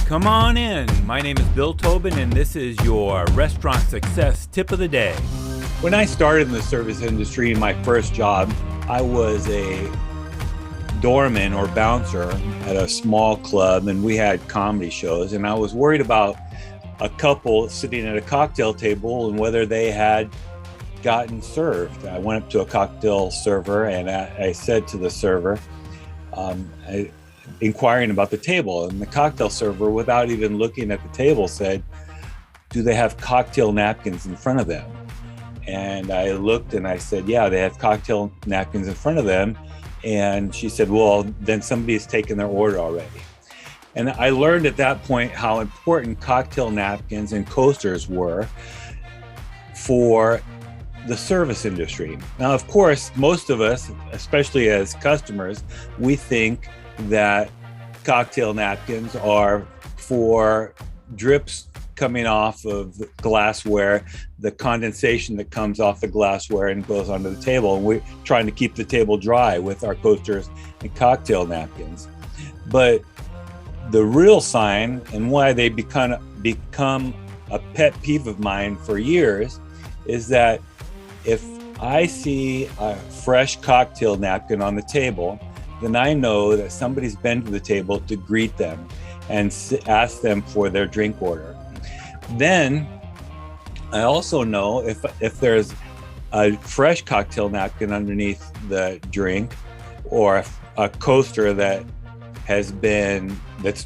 Come on in. My name is Bill Tobin, and this is your restaurant success tip of the day. When I started in the service industry in my first job, I was a doorman or bouncer at a small club, and we had comedy shows, and I was worried about a couple sitting at a cocktail table and whether they had gotten served. I went up to a cocktail server and I said to the server, inquiring about the table, and the cocktail server, without even looking at the table, said, "Do they have cocktail napkins in front of them?" And I looked and I said, "Yeah, they have cocktail napkins in front of them." And she said, "Well, then somebody's taken their order already." And I learned at that point how important cocktail napkins and coasters were for the service industry. Now, of course, most of us, especially as customers, we think that cocktail napkins are for drips coming off of glassware, the condensation that comes off the glassware and goes onto the table. And we're trying to keep the table dry with our coasters and cocktail napkins. But the real sign, and why they become a pet peeve of mine for years, is that if I see a fresh cocktail napkin on the table, then I know that somebody's been to the table to greet them and ask them for their drink order. Then I also know if there's a fresh cocktail napkin underneath the drink, or a coaster that's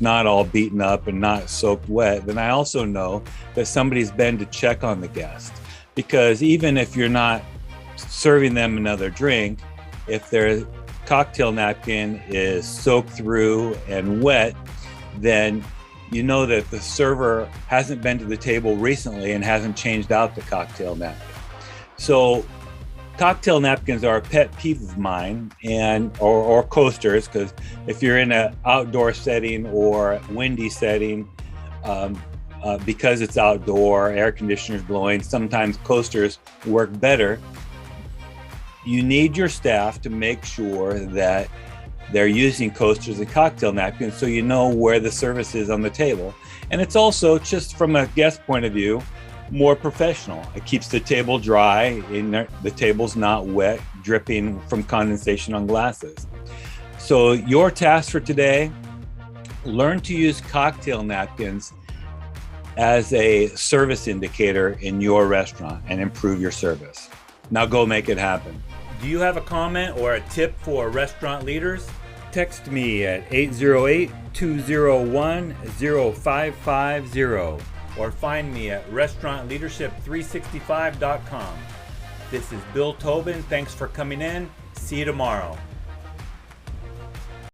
not all beaten up and not soaked wet, then I also know that somebody's been to check on the guest. Because even if you're not serving them another drink, if their cocktail napkin is soaked through and wet, then you know that the server hasn't been to the table recently and hasn't changed out the cocktail napkin. So cocktail napkins are a pet peeve of mine, or coasters, because if you're in an outdoor setting or windy setting, because it's outdoor, air conditioners blowing, sometimes coasters work better. You need your staff to make sure that they're using coasters and cocktail napkins so you know where the service is on the table. And it's also, just from a guest point of view, more professional. It keeps the table dry, and the table's not wet, dripping from condensation on glasses. So your task for today, learn to use cocktail napkins as a service indicator in your restaurant and improve your service. Now go make it happen. Do you have a comment or a tip for restaurant leaders? Text me at 808-201-0550 or find me at restaurantleadership365.com. This is Bill Tobin. Thanks for coming in. See you tomorrow.